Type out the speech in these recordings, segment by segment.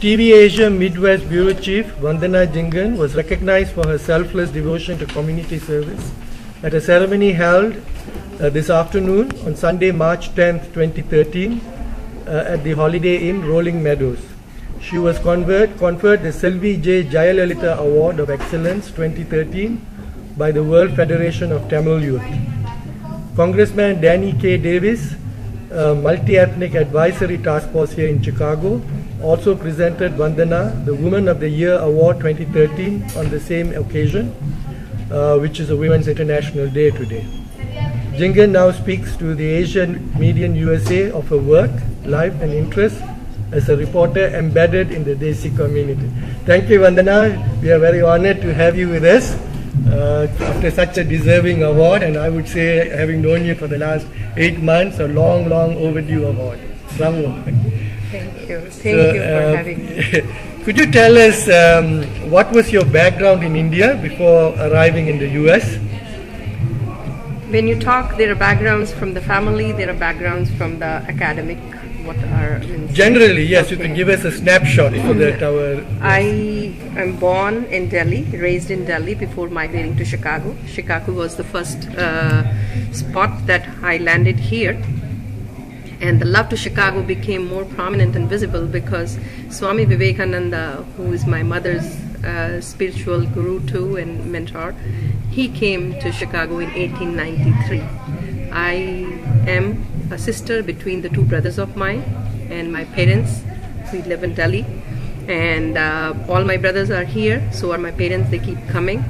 TV Asia Midwest Bureau Chief Vandana Jhingan was recognized for her selfless devotion to community service at a ceremony held this afternoon on Sunday, March 10th, 2013 at the Holiday Inn, Rolling Meadows. She was conferred the Selvi J. Jayalalitha Award of Excellence 2013 by the World Federation of Tamil Youth. Congressman Danny K. Davis, Multi-Ethnic Advisory Task Force here in Chicago, also presented Vandana the Woman of the Year Award 2013 on the same occasion, which is a Women's International Day today. Jhingan now speaks to the Asian Median USA of her work, life and interest as a reporter embedded in the Desi community. Thank you, Vandana. We are very honored to have you with us after such a deserving award, and I would say, having known you for the last 8 months, a long, long overdue award. Bravo. Thank you. Thank you for having me. Could you tell us what was your background in India before arriving in the US? When you talk, there are backgrounds from the family, there are backgrounds from the academic. What are generally, yes, okay. You can give us a snapshot so that our... I am born in Delhi, raised in Delhi before migrating to Chicago. Chicago was the first spot that I landed here. And the love to Chicago became more prominent and visible because Swami Vivekananda, who is my mother's spiritual guru too and mentor, he came to Chicago in 1893. I am a sister between the two brothers of mine and my parents. We live in Delhi, and all my brothers are here, so are my parents. They keep coming.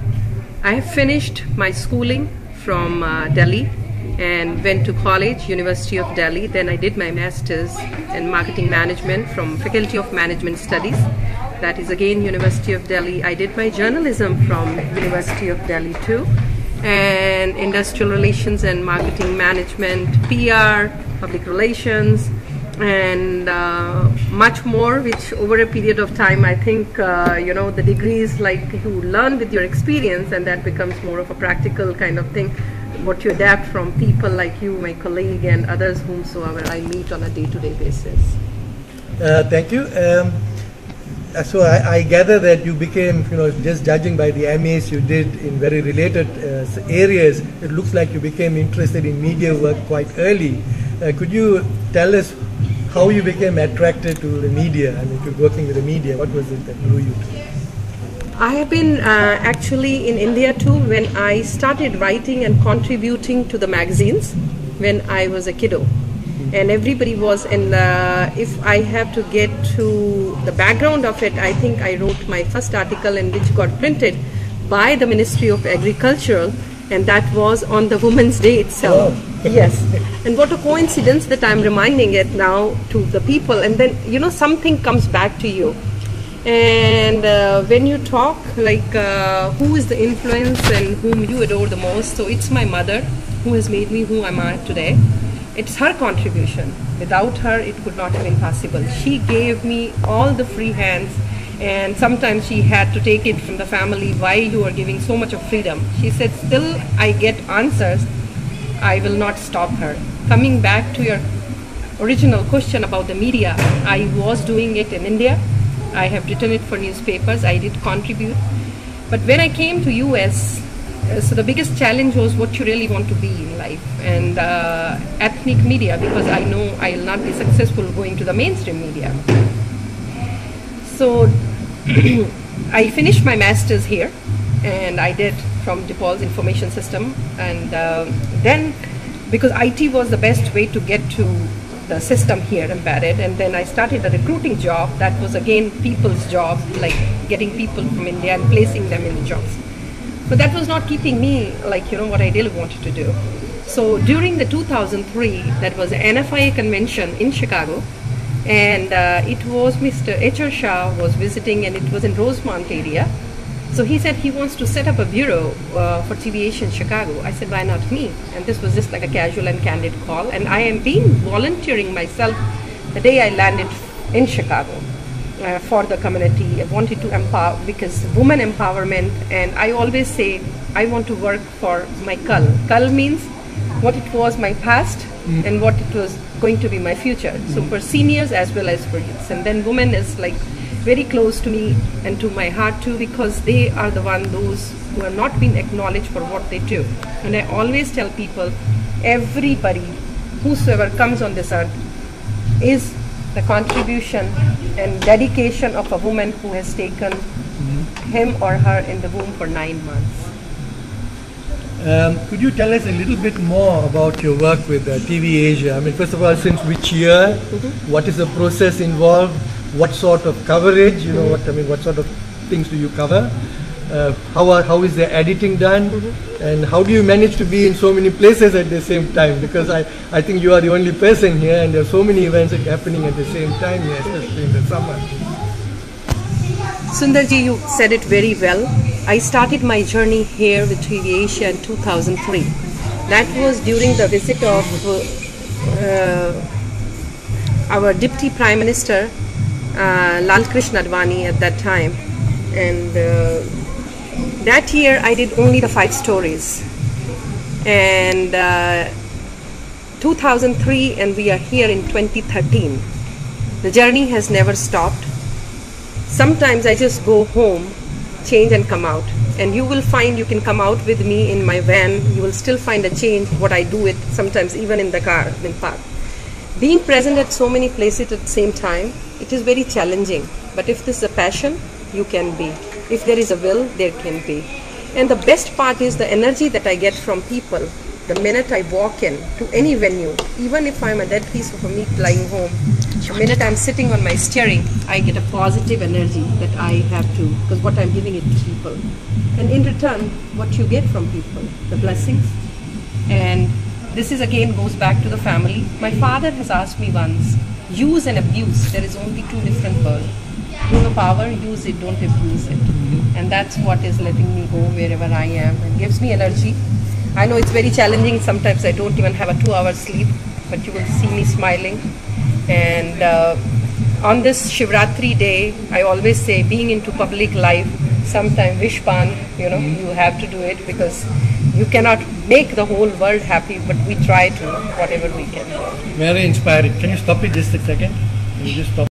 I have finished my schooling from Delhi and went to college, University of Delhi. Then I did my master's in marketing management from Faculty of Management Studies. That is again University of Delhi. I did my journalism from University of Delhi too, and industrial relations and marketing management, PR, public relations, and much more, which over a period of time, I think, the degrees like you learn with your experience, and that becomes more of a practical kind of thing, what you adapt from people like you, my colleague, and others whomsoever I meet on a day-to-day basis. Thank you. So I gather that you became, just judging by the MAs you did in very related areas, it looks like you became interested in media work quite early. Could you tell us how you became attracted to the media, to working with the media? What was it that drew you to it? I have been actually in India too when I started writing and contributing to the magazines when I was a kiddo. And everybody was in if I have to get to the background of it, I think I wrote my first article in which got printed by the Ministry of Agriculture, and that was on the Women's Day itself. Oh. Yes. And what a coincidence that I'm reminding it now to the people, and then something comes back to you. And when you talk like who is the influence and whom you adore the most, so it's my mother who has made me who I am today. It's her contribution. Without her, it could not have been possible. She gave me all the free hands, and sometimes she had to take it from the family, why you are giving so much of freedom. She said, still I get answers, I will not stop her. Coming back to your original question about the media, I was doing it in India. I have written it for newspapers, I did contribute. But when I came to US, so the biggest challenge was what you really want to be in life, and ethnic media, because I know I will not be successful going to the mainstream media. So I finished my master's here, and I did from DePaul's information system, and then because IT was the best way to get to the system here embedded, and then I started a recruiting job that was again people's job, like getting people from India and placing them in the jobs. But that was not keeping me like, what I really wanted to do. So during the 2003, that was the NFIA convention in Chicago, and it was Mr. H.R. Shah was visiting, and it was in Rosemont area. So he said he wants to set up a bureau for TVH in Chicago. I said, why not me? And this was just like a casual and candid call. And I am being volunteering myself the day I landed in Chicago. For the community. I wanted to empower, because women empowerment, and I always say I want to work for my Kal. Kal means what it was my past and what it was going to be my future. So for seniors as well as for youths. And then women is like very close to me and to my heart too, because they are those who have not been acknowledged for what they do. And I always tell people, everybody, whosoever comes on this earth, is the contribution and dedication of a woman who has taken him or her in the womb for 9 months. Could you tell us a little bit more about your work with TV Asia? I mean, first of all, since which year? What is the process involved? What sort of coverage? You know, what sort of things do you cover? How is the editing done? And how do you manage to be in so many places at the same time? Because I think you are the only person here, and there are so many events happening at the same time here, especially in the summer. Sundarji, you said it very well. I started my journey here with TV Asia in 2003. That was during the visit of our Deputy Prime Minister, Lal Krishna Advani at that time. And that year I did only the 5 stories. And 2003, and we are here in 2013. The journey has never stopped. Sometimes I just go home, change and come out, and you will find you can come out with me in my van. You will still find a change what I do it sometimes even in the car in park. Being present at so many places at the same time, it is very challenging, but if this is a passion, you can be. If there is a will, there can be. And the best part is the energy that I get from people the minute I walk in to any venue. Even if I'm a dead piece of a meat lying home, the minute I'm sitting on my steering, I get a positive energy that I have to, because what I'm giving it to people. And in return, what you get from people, the blessings. And this is again goes back to the family. My father has asked me once, use and abuse, there is only 2 different words. You have power, use it, don't abuse it. And that's what is letting me go wherever I am and gives me energy. I know it's very challenging, sometimes I don't even have a 2-hour sleep, but you will see me smiling. And on this Shivratri day, I always say, being into public life, sometimes Vishpan, you know, you have to do it, because you cannot make the whole world happy, but we try to, whatever we can. Very inspiring. Can you stop it just a second? Can you just stop?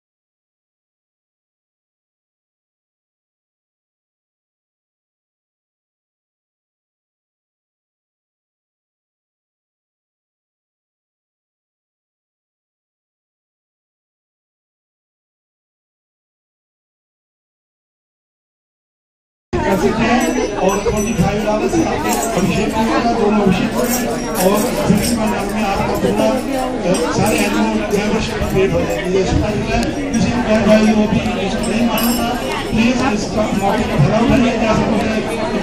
और $25 का अभिषेक का 2 अभिषेक और में आपका पूरा सारे membership paid हो जाएगी। किसी को भी नहीं मानूंगा, प्लीज इसका मौके का भला उठाइए। जैसे मुझे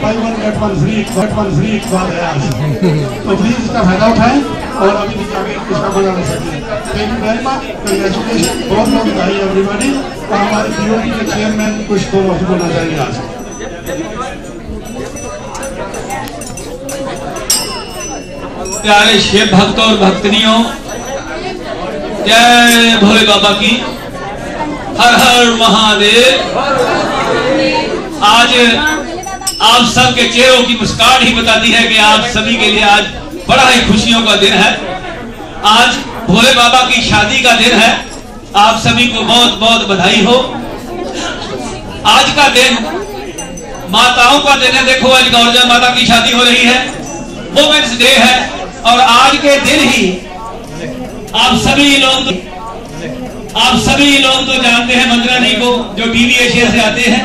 बाई 1 गेट 1 फ्री एक बार है आज, तो प्लीज इसका फायदा उठाएं और अभी भी जाके इसका मजा ले सकते हैं। Thank you very much, congratulation, बहुत बहुत बधाई एवरीबॉडी। और हमारे बीओटी के चेयरमैन कुछ 2 वक्त बोलना चाहिए आज। प्यारे शिव भक्त और भक्तनियों, जय भोले बाबा की, हर हर महादेव। आज आप सबके चेहरों की मुस्कान ही बताती है कि आप सभी के लिए आज बड़ा ही खुशियों का दिन है। आज भोले बाबा की शादी का दिन है। आप सभी को बहुत बहुत बधाई हो। आज का दिन माताओं का दिन है। देखो, आज गौरजा माता की शादी हो रही है, वुमेन्स डे है। और आज के दिन ही आप सभी लोग तो जानते हैं वंदना जी को, जो टीवी एशिया से आते हैं।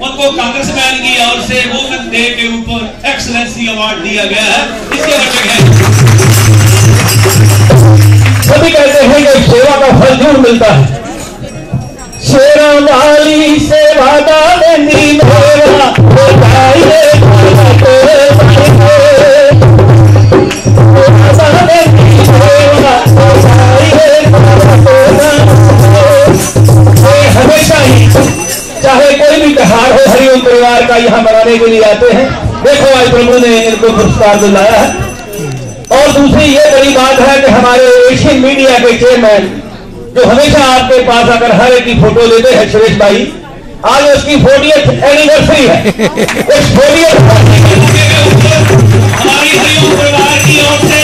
उनको कांग्रेसमैन की ओर से वुमेन्स डे के ऊपर एक्सलेंसी अवार्ड दिया गया है। इसके घटक है। सभी कहते हैं कि सेवा का फल जरूर मिलता है। शेरा वाली सेवा दानी मेरा हमेशा ही, चाहे कोई भी त्योहार हो, हरिओम परिवार का यहाँ मनाने के लिए आते हैं। देखो, आज प्रभु ने इनको पुरस्कार दिलाया है। और दूसरी ये बड़ी बात है कि हमारे एशियन मीडिया के चेयरमैन, जो हमेशा आपके पास आकर हर एक की फोटो लेते हैं, सुरेश भाई, आज उसकी 40th एनिवर्सरी है। इस 40th हमारी हरिओम परिवार की ओर से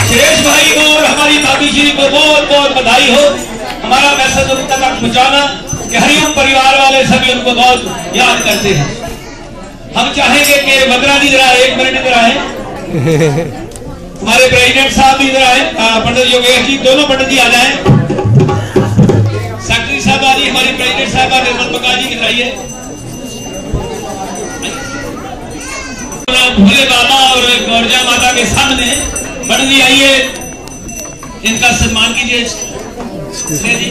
सुरेश भाई को और हमारी भाभी जी को बहुत बहुत बधाई हो। हमारा मैसेज उन तक पहुंचाना कि हरिओम परिवार वाले सभी उनको बहुत याद करते हैं। हम चाहेंगे कि वंदना जी जरा 1 मिनट इधर आए, हमारे प्रेसिडेंट साहब भी इधर आए, पंडित योगेश जी, दोनों पंडित जी आ जाएं, सेक्रेटरी साहब आ रही, हमारी प्रेसिडेंट साहब निर्मल बका जी इधर आइए, भोले बाबा और गौरजा माता के सामने पंडित जी आइए, इनका सम्मान कीजिए जी,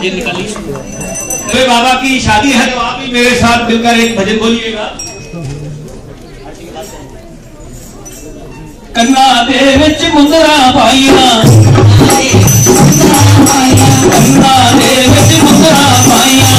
ये निकालिए। भोले बाबा की शादी है तो आप भी मेरे साथ मिलकर एक भजन बोलिएगा। कन्ना दे विच मुंदरा पाइया, कन्ना दे विच मुंदरा पाइया,